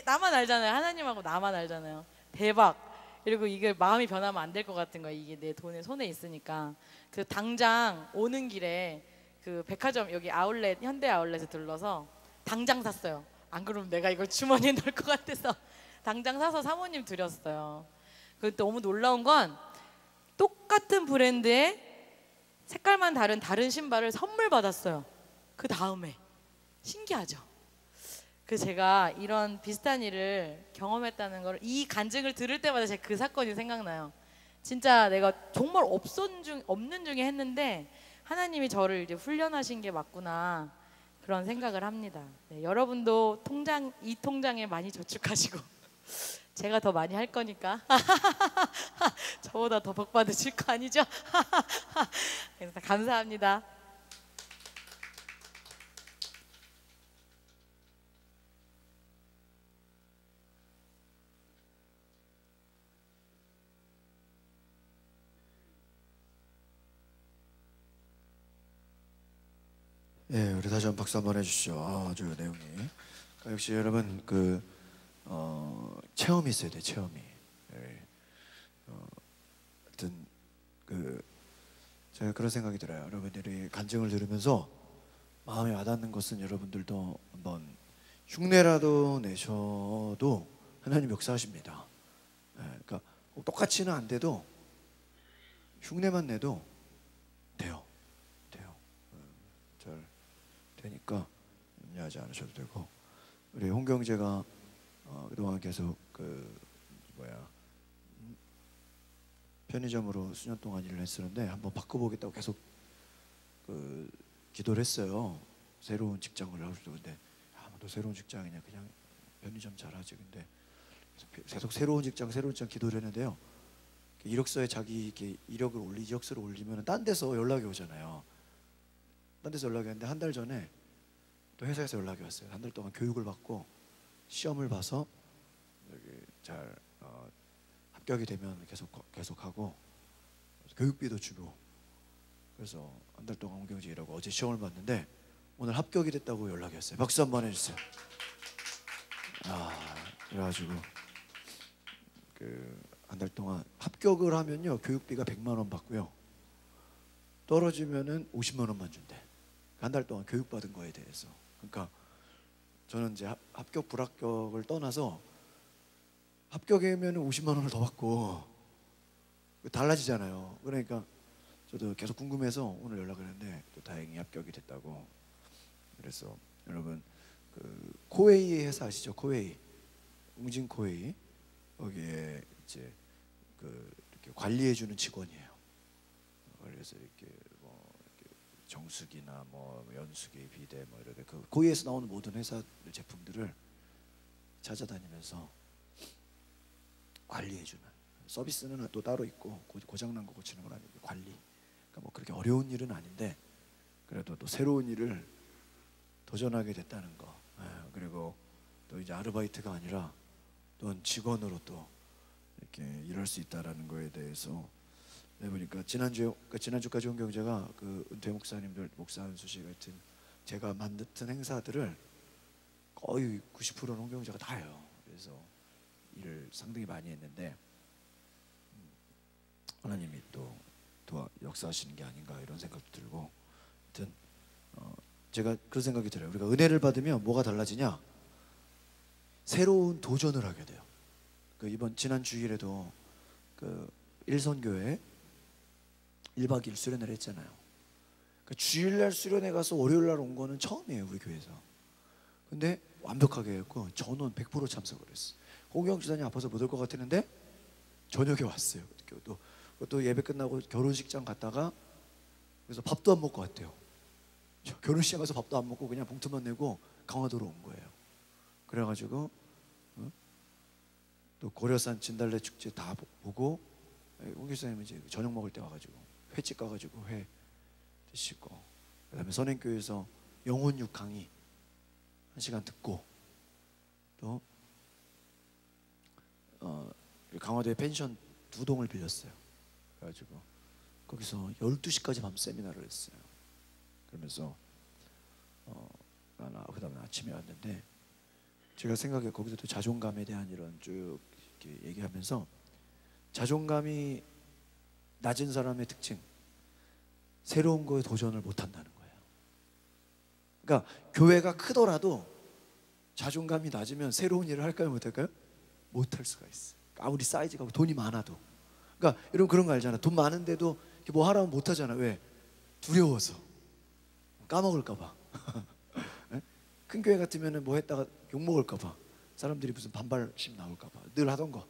나만 알잖아요. 하나님하고 나만 알잖아요. 대박. 그리고 이게 마음이 변하면 안 될 것 같은 거야. 이게 내 돈에 손에 있으니까. 그 당장 오는 길에 그 백화점 여기 아울렛 현대 아울렛에 들러서 당장 샀어요. 안 그러면 내가 이걸 주머니에 넣을 것 같아서 당장 사서 사모님 드렸어요. 그 너무 놀라운 건 똑같은 브랜드의 색깔만 다른 신발을 선물 받았어요. 그 다음에 신기하죠. 제가 이런 비슷한 일을 경험했다는 걸 이 간증을 들을 때마다 제가 그 사건이 생각나요. 진짜 내가 정말 없는 중에 했는데 하나님이 저를 이제 훈련하신 게 맞구나 그런 생각을 합니다. 네, 여러분도 이 통장에 많이 저축하시고 제가 더 많이 할 거니까 저보다 더 복 받으실 거 아니죠? 그래서 감사합니다. 예, 우리 다시 한번 박수 한번 해주시죠. 아주 내용이. 역시 여러분 체험이 있어야 돼. 체험이. 예. 하여튼 제가 그런 생각이 들어요. 여러분들이 간증을 들으면서 마음에 와닿는 것은 여러분들도 한번 흉내라도 내셔도 하나님 역사하십니다. 예, 그러니까 똑같이는 안 돼도 흉내만 내도 돼요. 잘 되니까 염려하지 않으셔도 되고. 우리 홍경재가 그동안 계속 편의점으로 수년 동안 일을 했었는데 한번 바꿔보겠다고 계속 기도를 했어요. 새로운 직장을 하고 싶어. 근데 너 새로운 직장이냐? 그냥 편의점 잘하지. 근데 계속 새로운 직장 기도를 했는데요. 이력서에 자기 이렇게 이력서를 올리면 딴 데서 연락이 오잖아요. 딴 데서 연락이 왔는데 한 달 전에 또 회사에서 연락이 왔어요. 한 달 동안 교육을 받고 시험을 봐서 여기 잘 합격이 되면 계속하고 교육비도 주고, 그래서 한 달 동안 홍경지 일하고 어제 시험을 봤는데 오늘 합격이 됐다고 연락이 왔어요. 박수 한번 해주세요. 그래가지고 한 달 동안 합격을 하면요 교육비가 100만 원 받고요, 떨어지면은 50만 원만 준대. 한 달 동안 교육받은 거에 대해서. 그러니까 저는 이제 합격 불합격을 떠나서 합격이면 50만 원을 더 받고 달라지잖아요. 그러니까 저도 계속 궁금해서 오늘 연락을 했는데 또 다행히 합격이 됐다고. 그래서 여러분 코웨이 회사 아시죠? 코웨이, 웅진 코웨이, 거기에 이제 이렇게 관리해주는 직원이에요. 그래서 이렇게 정수기나 연수기, 비대 이렇게 코웨이에서 나오는 모든 회사 제품들을 찾아다니면서 관리해주는, 서비스는 또 따로 있고 고장난 거 고치는 건 아니고 관리. 그러니까 그렇게 어려운 일은 아닌데 그래도 또 새로운 일을 도전하게 됐다는 거. 그리고 또 이제 아르바이트가 아니라 또 직원으로 또 이렇게 일할 수 있다라는 거에 대해서 보니까 지난주까지 홍경제가 은퇴 목사님들 목사 안수시 같은 제가 만든 행사들을 거의 90%는 홍경제가 다 해요. 그래서 일을 상당히 많이 했는데 하나님이 또 역사하시는 게 아닌가 이런 생각도 들고, 하여튼 제가 그런 생각이 들어요. 우리가 은혜를 받으면 뭐가 달라지냐? 새로운 도전을 하게 돼요. 이번 지난 주일에도 일선교회 1박 2일 수련회를 했잖아요. 주일날 수련회 가서 월요일날 온 거는 처음이에요, 우리 교회에서. 근데 완벽하게 했고 전원 100% 참석을 했어. 홍경 지사님 아파서 못 올 것 같았는데 저녁에 왔어요. 또 예배 끝나고 결혼식장 갔다가 그래서 밥도 안 먹고 왔대요. 결혼식장 가서 밥도 안 먹고 그냥 봉투만 내고 강화도로 온 거예요. 그래가지고 또 고려산 진달래 축제 다 보고, 홍 교수님은 이제 저녁 먹을 때 와가지고 횟집 가가지고 회 드시고, 그다음에 선행교회에서 영혼육 강의 1시간 듣고, 또 강화도에 펜션 2동을 빌렸어요. 그래가지고 거기서 12시까지 밤 세미나를 했어요. 그러면서 그다음에 아침에 왔는데 제가 생각해 거기서 또 자존감에 대한 이런 쭉 이렇게 얘기하면서, 자존감이 낮은 사람의 특징, 새로운 거에 도전을 못 한다는 거예요. 그러니까 교회가 크더라도 자존감이 낮으면 새로운 일을 할까요, 못 할까요? 못 할 수가 있어. 아무리 사이즈가 돈이 많아도. 그러니까 여러분 그런 거 알잖아. 돈 많은데도 뭐 하라면 못 하잖아. 왜? 두려워서. 까먹을까 봐. 큰 교회 같으면 뭐 했다가 욕 먹을까 봐, 사람들이 무슨 반발심 나올까 봐 늘 하던 거,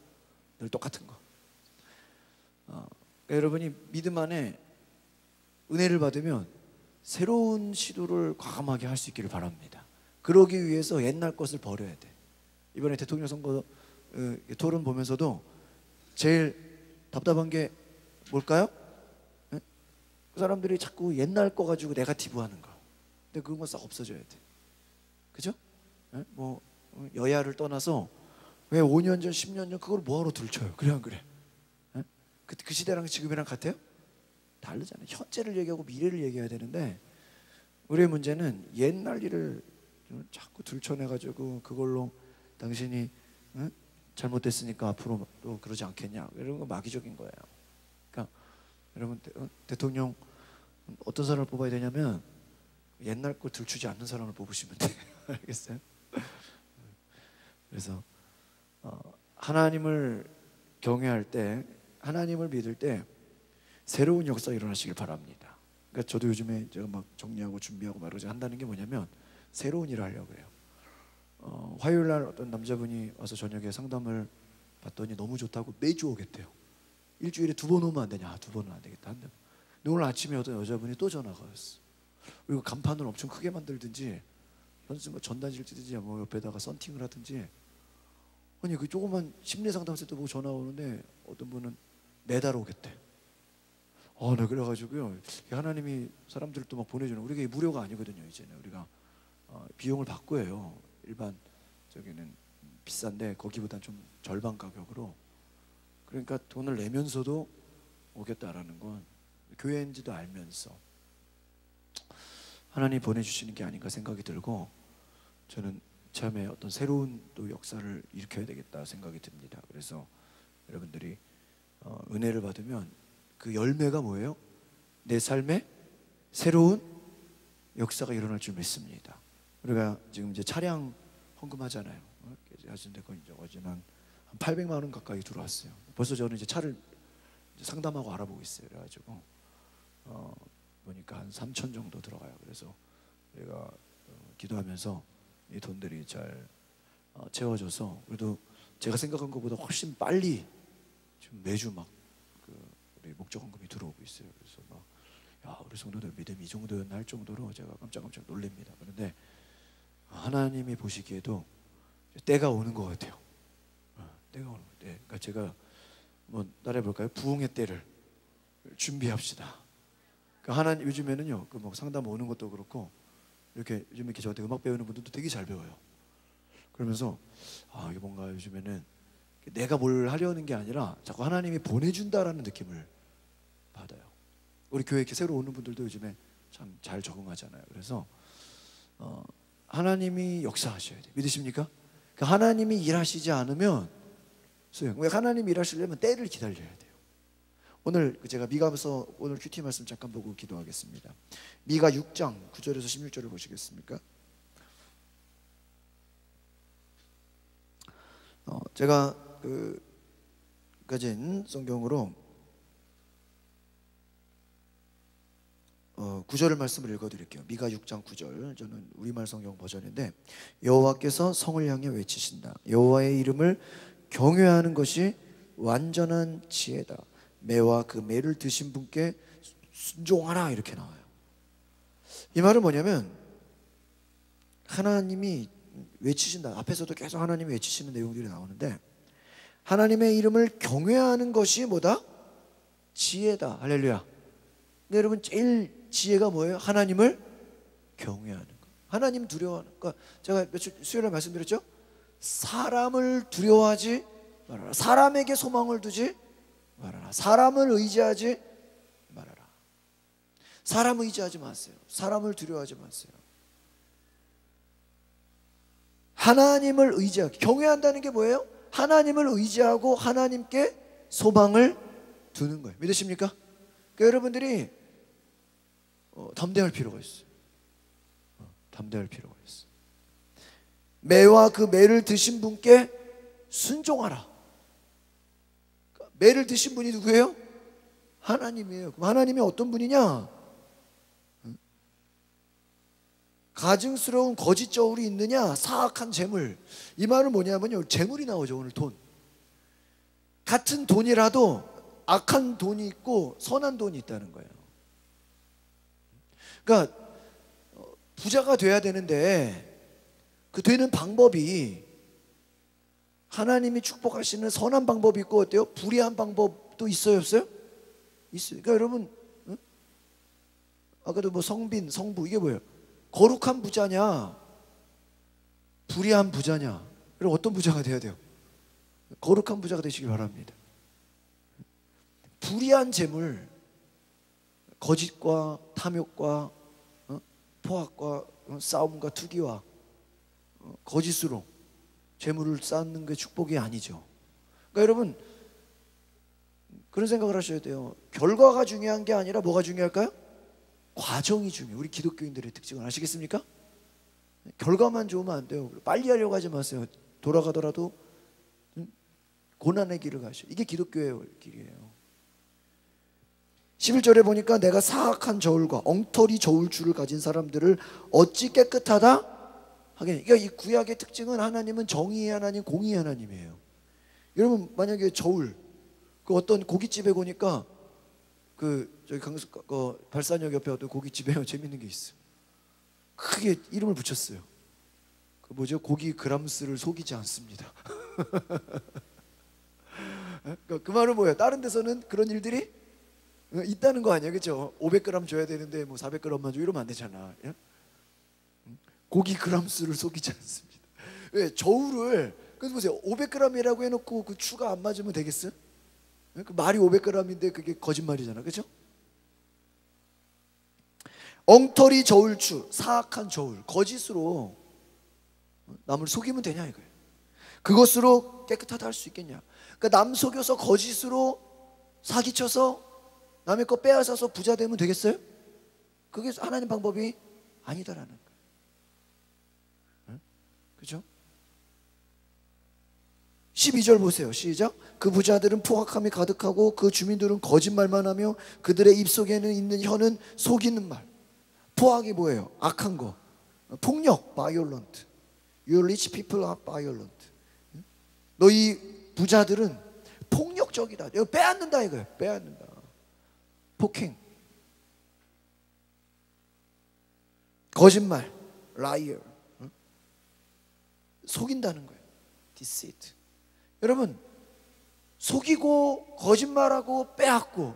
늘 똑같은 거. 그러니까 여러분이 믿음 안에 은혜를 받으면 새로운 시도를 과감하게 할 수 있기를 바랍니다. 그러기 위해서 옛날 것을 버려야 돼. 이번에 대통령 선거 토론 보면서도 제일 답답한 게 뭘까요? 그 사람들이 자꾸 옛날 거 가지고 네거티브 하는 거. 근데 그건 싹 없어져야 돼. 그죠? 여야를 떠나서 왜 5년 전, 10년 전 그걸 뭐하러 들춰요? 그래 안 그래? 그 시대랑 지금이랑 같아요? 다르잖아요. 현재를 얘기하고 미래를 얘기해야 되는데 우리의 문제는 옛날 일을 자꾸 들춰내가지고 그걸로 당신이 잘못됐으니까 앞으로 또 그러지 않겠냐, 이런 거 마귀적인 거예요. 그러니까 여러분 대통령 어떤 사람을 뽑아야 되냐면 옛날 걸 들추지 않는 사람을 뽑으시면 돼요. 알겠어요? 그래서 하나님을 경외할 때, 하나님을 믿을 때 새로운 역사가 일어나시길 바랍니다. 그러니까 저도 요즘에 제가 막 정리하고 준비하고 말하고 한다는 게 뭐냐면 새로운 일을 하려고 해요. 화요일 날 어떤 남자분이 와서 저녁에 상담을 받더니 너무 좋다고 매주 오겠대요. 일주일에 2번 오면 안 되냐? 2번은 안 되겠다. 근데 오늘 아침에 어떤 여자분이 또 전화가 왔어. 그리고 간판을 엄청 크게 만들든지 현수막 전단지를 뜯든지 뭐 옆에다가 썬팅을 하든지, 아니 그 조그만 심리 상담센터 보고 전화 오는데 어떤 분은 매달 오겠대. 네, 그래가지고요. 하나님이 사람들을 또 막 보내주는, 우리가 무료가 아니거든요. 이제는 우리가 비용을 받고 해요. 일반 저기는 비싼데 거기보단 좀 절반 가격으로. 그러니까 돈을 내면서도 오겠다라는 건 교회인지도 알면서 하나님 보내주시는 게 아닌가 생각이 들고, 저는 참에 어떤 새로운 또 역사를 일으켜야 되겠다 생각이 듭니다. 그래서 여러분들이 은혜를 받으면 그 열매가 뭐예요? 내 삶에 새로운 역사가 일어날 줄 믿습니다. 우리가 지금 이제 차량 헌금하잖아요. 하시는데 그 이제 어제 한 800만 원 가까이 들어왔어요. 벌써 저는 이제 차를 이제 상담하고 알아보고 있어요. 그래가지고 보니까 한 3천 정도 들어가요. 그래서 우리가 기도하면서 이 돈들이 잘 채워져서, 그래도 제가 생각한 것보다 훨씬 빨리 지금 매주 막 우리 목적 헌금이 들어오고 있어요. 그래서 막 우리 성도들 믿음이 이 정도였나 할 정도로 제가 깜짝깜짝 놀랍니다. 그런데 하나님이 보시기에도 때가 오는 것 같아요. 때가 오는 것 같아요. 그러니까 제가 한번 따라해 볼까요? 부흥의 때를 준비합시다. 그러니까 하나님 요즘에는요, 그 뭐 상담 오는 것도 그렇고 이렇게 요즘 이렇게 저한테 음악 배우는 분들도 되게 잘 배워요. 그러면서 이게 뭔가 요즘에는 내가 뭘 하려는 게 아니라 자꾸 하나님이 보내준다라는 느낌을 받아요. 우리 교회 이렇게 새로 오는 분들도 요즘에 참 잘 적응하잖아요. 그래서 하나님이 역사하셔야 돼요. 믿으십니까? 그러니까 하나님이 일하시지 않으면 소용. 왜 하나님이 일하시려면 때를 기다려야 돼요. 오늘 제가 미가서 오늘 큐티 말씀 잠깐 보고 기도하겠습니다. 미가 6장 9절에서 16절을 보시겠습니까? 제가 가진 성경으로 9절을 말씀을 읽어드릴게요. 미가 6장 9절. 저는 우리말 성경 버전인데, 여호와께서 성을 향해 외치신다. 여호와의 이름을 경외하는 것이 완전한 지혜다. 매와 그 매를 드신 분께 순종하라, 이렇게 나와요. 이 말은 뭐냐면 하나님이 외치신다. 앞에서도 계속 하나님이 외치시는 내용들이 나오는데, 하나님의 이름을 경외하는 것이 뭐다? 지혜다. 할렐루야. 근데 여러분, 제일 지혜가 뭐예요? 하나님을 경외하는 거. 하나님 두려워하는 거. 제가 며칠 수요일에 말씀드렸죠? 사람을 두려워하지 말아라. 사람에게 소망을 두지 말아라. 사람을 의지하지 말아라. 사람 의지하지 마세요. 사람을 두려워하지 마세요. 하나님을 의지하고, 경외한다는 게 뭐예요? 하나님을 의지하고 하나님께 소망을 두는 거예요. 믿으십니까? 그러니까 여러분들이 담대할 필요가 있어요. 담대할 필요가 있어요. 매와 그 매를 드신 분께 순종하라. 매를 드신 분이 누구예요? 하나님이에요. 그럼 하나님이 어떤 분이냐? 가증스러운 거짓 저울이 있느냐? 사악한 재물. 이 말은 뭐냐면요, 재물이 나오죠. 오늘 돈. 같은 돈이라도 악한 돈이 있고 선한 돈이 있다는 거예요. 그러니까 부자가 돼야 되는데 그 되는 방법이, 하나님이 축복하시는 선한 방법이 있고 어때요? 불의한 방법도 있어요, 없어요? 있어요. 그러니까 여러분, 아까도 뭐 성빈, 성부, 이게 뭐예요? 거룩한 부자냐, 불의한 부자냐? 그럼 어떤 부자가 돼야 돼요? 거룩한 부자가 되시길 바랍니다. 불의한 재물, 거짓과 탐욕과 포악과 싸움과 투기와 거짓으로 재물을 쌓는 게 축복이 아니죠. 그러니까 여러분, 그런 생각을 하셔야 돼요. 결과가 중요한 게 아니라 뭐가 중요할까요? 과정이 중요해요. 우리 기독교인들의 특징을 아시겠습니까? 결과만 좋으면 안 돼요. 빨리 하려고 하지 마세요. 돌아가더라도 고난의 길을 가셔. 이게 기독교의 길이에요. 11절에 보니까 내가 사악한 저울과 엉터리 저울줄을 가진 사람들을 어찌 깨끗하다 하겠냐. 그러니까 이 구약의 특징은 하나님은 정의의 하나님, 공의의 하나님이에요. 여러분, 만약에 저울, 그 어떤 고깃집에 보니까 저기 발산역 옆에 어떤 고깃집에 재밌는 게 있어요. 크게 이름을 붙였어요. 그 뭐죠? 고기 그람수를 속이지 않습니다. 그 말은 뭐예요? 다른 데서는 그런 일들이 있다는 거 아니에요, 그렇죠? 500g 줘야 되는데 뭐 400g만 줘 이러면 안 되잖아. 예? 고기 그람 수를 속이지 않습니다. 왜 저울을 그래서 보세요. 500g이라고 해놓고 그 추가 안 맞으면 되겠어요? 그 말이 500g인데 그게 거짓말이잖아, 그렇죠? 엉터리 저울추, 사악한 저울, 거짓으로 남을 속이면 되냐 이거예요. 그것으로 깨끗하다 할 수 있겠냐? 그러니까 남 속여서 거짓으로 사기쳐서 남의 거 빼앗아서 부자 되면 되겠어요? 그게 하나님 방법이 아니다라는 거예요. 그렇죠? 12절 보세요. 시작. 그 부자들은 포악함이 가득하고 그 주민들은 거짓말만 하며 그들의 입속에는 있는 혀는 속이는 말. 포악이 뭐예요? 악한 거. 폭력, violent. Your rich people are violent. 너희 부자들은 폭력적이다. 이거 빼앗는다 이거예요. 빼앗는다. 폭행. 거짓말, liar. 속인다는 거예요. deceit. 여러분, 속이고 거짓말하고 빼앗고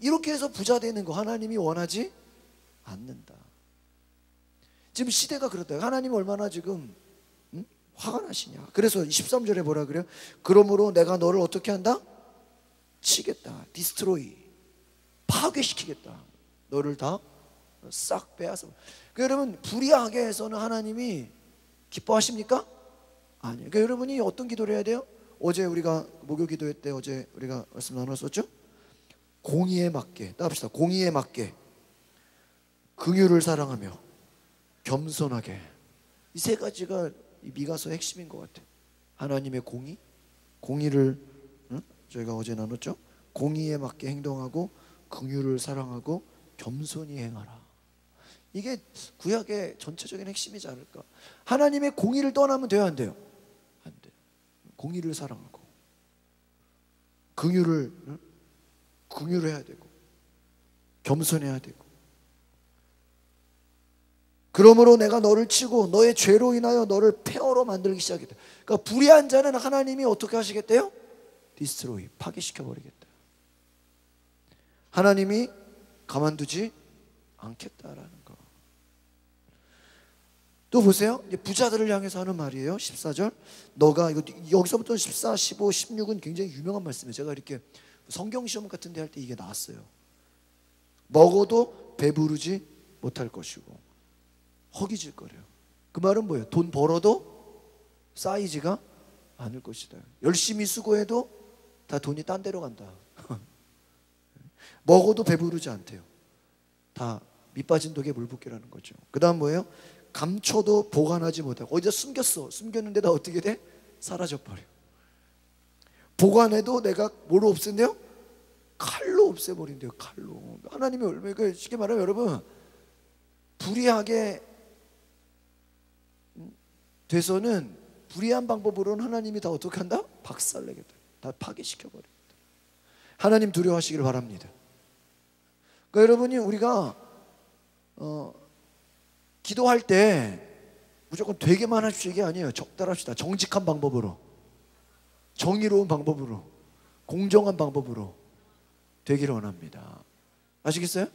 이렇게 해서 부자 되는 거 하나님이 원하지 않는다. 지금 시대가 그렇다. 하나님 얼마나 지금 화가 나시냐. 그래서 13절에 뭐라 그래요? 그러므로 내가 너를 어떻게 한다? 치겠다. 디스트로이. 파괴시키겠다. 너를 다 싹 빼앗아. 그러니까 여러분, 불의하게 해서는 하나님이 기뻐하십니까? 아니에요. 그러니까 여러분이 어떤 기도를 해야 돼요? 어제 우리가 목요 기도회 때 어제 우리가 말씀 나눴었죠? 공의에 맞게 따봅시다. 공의에 맞게 긍휼을 사랑하며 겸손하게. 이 세 가지가 이 미가서의 핵심인 것 같아요. 하나님의 공의, 공의를 저희가 어제 나눴죠? 공의에 맞게 행동하고 긍휼을 사랑하고 겸손히 행하라. 이게 구약의 전체적인 핵심이지 않을까. 하나님의 공의를 떠나면 돼요, 안 돼요? 안 돼요. 공의를 사랑하고 긍휼을 해야 되고 겸손해야 되고. 그러므로 내가 너를 치고 너의 죄로 인하여 너를 폐허로 만들기 시작했다. 그러니까 불의한 자는 하나님이 어떻게 하시겠대요? 디스트로이, 파괴시켜버리겠다. 하나님이 가만두지 않겠다라는 거. 또 보세요. 부자들을 향해서 하는 말이에요. 14절. 너가 이거 여기서부터 14, 15, 16은 굉장히 유명한 말씀이에요. 제가 이렇게 성경 시험 같은 데 할 때 이게 나왔어요. 먹어도 배부르지 못할 것이고 허기질 거래요. 그 말은 뭐예요? 돈 벌어도 쌓이지가 않을 것이다. 열심히 수고해도 다 돈이 딴 데로 간다. 먹어도 배부르지 않대요. 다 밑빠진 독에 물 붓기라는 거죠. 그 다음 뭐예요? 감춰도 보관하지 못하고 어디다 숨겼어. 숨겼는데 다 어떻게 돼? 사라져버려. 보관해도 내가 뭐로 없앤대요? 칼로 없애버린대요. 칼로. 하나님이 얼마나 쉽게 말하면 여러분 불의하게 돼서는 불의한 방법으로는 하나님이 다 어떻게 한다? 박살내겠다. 다 파괴시켜버립니다. 하나님 두려워하시길 바랍니다. 그러니까 여러분이 우리가 기도할 때 무조건 되게만 하십시오 이게 아니에요. 적당합시다. 정직한 방법으로, 정의로운 방법으로, 공정한 방법으로 되기를 원합니다. 아시겠어요?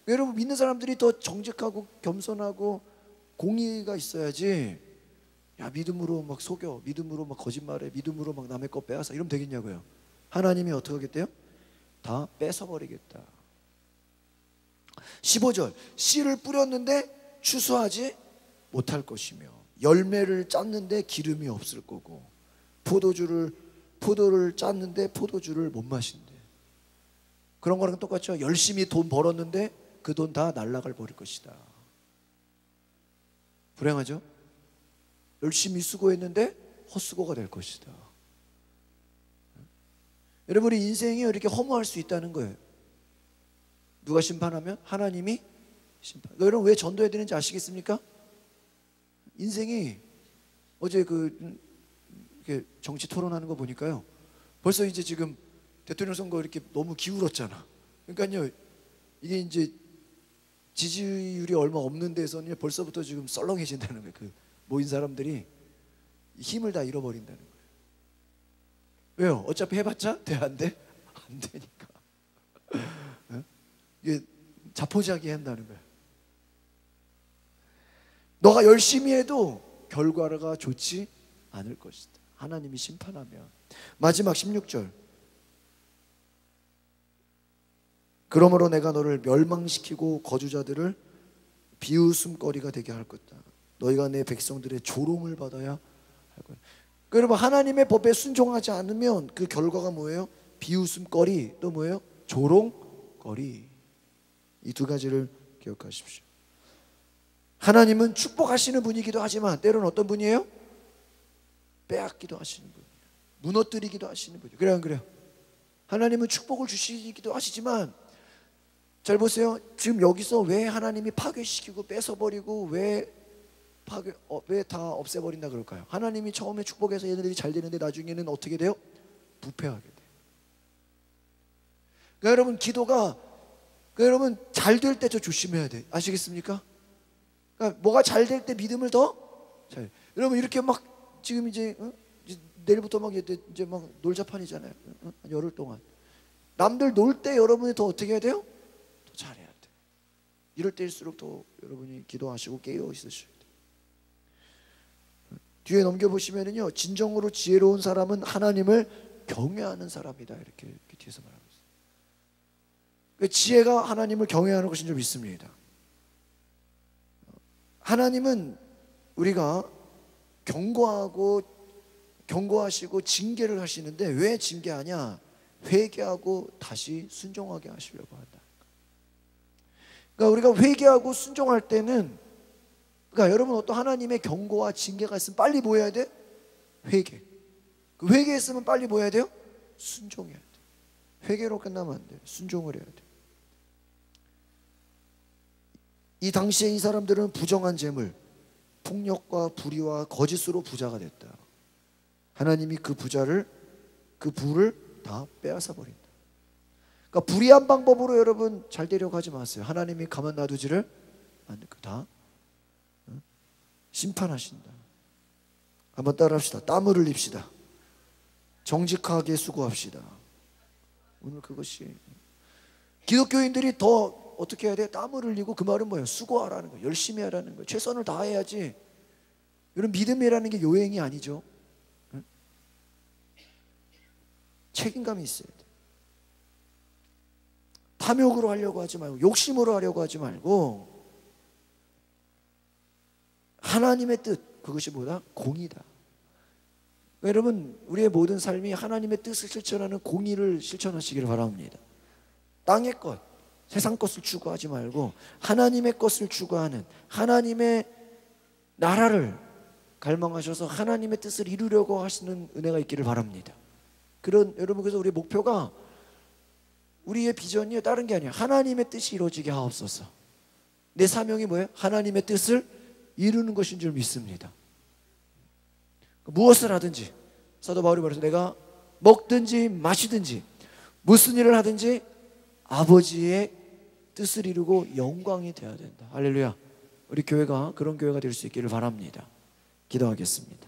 여러분 믿는 사람들이 더 정직하고 겸손하고 공의가 있어야지. 야 믿음으로 막 속여, 믿음으로 막 거짓말해, 믿음으로 막 남의 거 빼앗아 이러면 되겠냐고요. 하나님이 어떻게 하겠대요? 다 뺏어버리겠다. 15절. 씨를 뿌렸는데 추수하지 못할 것이며 열매를 짰는데 기름이 없을 거고 포도를 짰는데 포도주를 못 마신대. 그런 거랑 똑같죠. 열심히 돈 벌었는데 그 돈 다 날아갈 버릴 것이다. 불행하죠? 열심히 수고했는데 헛수고가 될 것이다. 여러분의 인생이 이렇게 허무할 수 있다는 거예요. 누가 심판하면? 하나님이 심판. 그러니까 여러분 왜 전도해야 되는지 아시겠습니까? 인생이 어제 이렇게 정치 토론하는 거 보니까요. 벌써 이제 지금 대통령 선거 이렇게 너무 기울었잖아. 그러니까요. 이게 이제 지지율이 얼마 없는 데서는 벌써부터 지금 썰렁해진다는 거예요. 그 모인 사람들이 힘을 다 잃어버린다는 거예요. 왜요? 어차피 해봤자 돼, 안 돼? 안 되니까. 이게 자포자기 한다는 거야. 너가 열심히 해도 결과가 좋지 않을 것이다. 하나님이 심판하면. 마지막 16절. 그러므로 내가 너를 멸망시키고 거주자들을 비웃음거리가 되게 할 것이다. 너희가 내 백성들의 조롱을 받아야 할 거야. 여러분, 하나님의 법에 순종하지 않으면 그 결과가 뭐예요? 비웃음거리, 또 뭐예요? 조롱거리. 이 두 가지를 기억하십시오. 하나님은 축복하시는 분이기도 하지만 때로는 어떤 분이에요? 빼앗기도 하시는 분이에요. 무너뜨리기도 하시는 분이에요. 그래요, 안 그래요? 하나님은 축복을 주시기도 하시지만, 잘 보세요. 지금 여기서 왜 하나님이 파괴시키고 뺏어버리고 왜 다 없애버린다 그럴까요? 하나님이 처음에 축복해서 얘네들이 잘 되는데 나중에는 어떻게 돼요? 부패하게 돼요. 그러니까 여러분, 기도가 여러분 잘 될 때 저 조심해야 돼. 아시겠습니까? 그러니까 뭐가 잘 될 때 믿음을 더 잘. 여러분 이렇게 막 지금 이제 내일부터 막 이제 막 놀자판이잖아요. 열흘 동안 남들 놀 때 여러분이 더 어떻게 해야 돼요? 더 잘해야 돼. 이럴 때일수록 더 여러분이 기도하시고 깨어 있으셔야 돼. 뒤에 넘겨보시면은요, 진정으로 지혜로운 사람은 하나님을 경외하는 사람이다, 이렇게 뒤에서 말하고 있어요. 지혜가 하나님을 경외하는 것인 줄 믿습니다. 하나님은 우리가 경고하시고 징계를 하시는데 왜 징계하냐? 회개하고 다시 순종하게 하시려고 한다. 그러니까 우리가 회개하고 순종할 때는, 그러니까 여러분, 어떤 하나님의 경고와 징계가 있으면 빨리 뭐 해야 돼? 회개. 그 회개했으면 빨리 뭐 해야 돼요? 순종해야 돼. 회개로 끝나면 안 돼요. 순종을 해야 돼. 이 당시에 이 사람들은 부정한 재물, 폭력과 불의와 거짓으로 부자가 됐다. 하나님이 그 부를 다 빼앗아 버린다. 그러니까 불의한 방법으로 여러분 잘 되려고 하지 마세요. 하나님이 가만 놔두지를 않을 거 다 심판하신다. 한번 따라합시다. 땀을 흘립시다. 정직하게 수고합시다. 오늘 그것이 기독교인들이 더 어떻게 해야 돼? 땀을 흘리고, 그 말은 뭐예요? 수고하라는 거예요. 열심히 하라는 거예요. 최선을 다해야지. 이런 믿음이라는 게 요행이 아니죠. 응? 책임감이 있어야 돼. 탐욕으로 하려고 하지 말고, 욕심으로 하려고 하지 말고, 하나님의 뜻, 그것이 뭐다? 공의다. 여러분, 우리의 모든 삶이 하나님의 뜻을 실천하는 공의를 실천하시기를 바랍니다. 땅의 것, 세상 것을 추구하지 말고 하나님의 것을 추구하는, 하나님의 나라를 갈망하셔서 하나님의 뜻을 이루려고 하시는 은혜가 있기를 바랍니다. 여러분, 그래서 우리의 목표가, 우리의 비전이 다른 게 아니에요. 하나님의 뜻이 이루어지게 하옵소서. 내 사명이 뭐예요? 하나님의 뜻을 이루는 것인 줄 믿습니다. 무엇을 하든지, 사도 바울이 말해서 내가 먹든지 마시든지 무슨 일을 하든지 아버지의 뜻을 이루고 영광이 되어야 된다. 할렐루야. 우리 교회가 그런 교회가 될 수 있기를 바랍니다. 기도하겠습니다.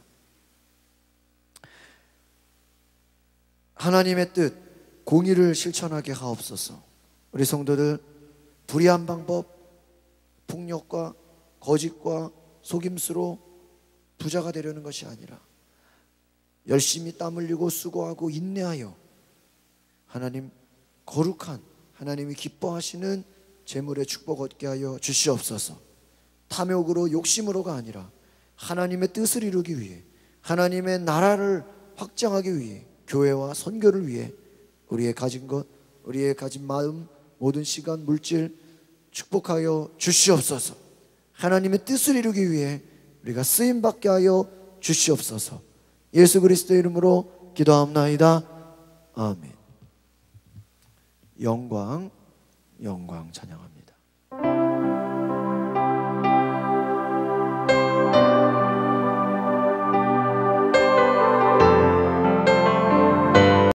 하나님의 뜻, 공의를 실천하게 하옵소서. 우리 성도들 불의한 방법, 폭력과 거짓과 속임수로 부자가 되려는 것이 아니라 열심히 땀 흘리고 수고하고 인내하여 하나님 거룩한, 하나님이 기뻐하시는 재물의 축복 얻게 하여 주시옵소서. 탐욕으로 욕심으로가 아니라 하나님의 뜻을 이루기 위해, 하나님의 나라를 확장하기 위해, 교회와 선교를 위해 우리의 가진 것, 우리의 가진 마음, 모든 시간, 물질 축복하여 주시옵소서. 하나님의 뜻을 이루기 위해 우리가 쓰임받게 하여 주시옵소서. 예수 그리스도의 이름으로 기도합나이다. 아멘. 영광 찬양합니다.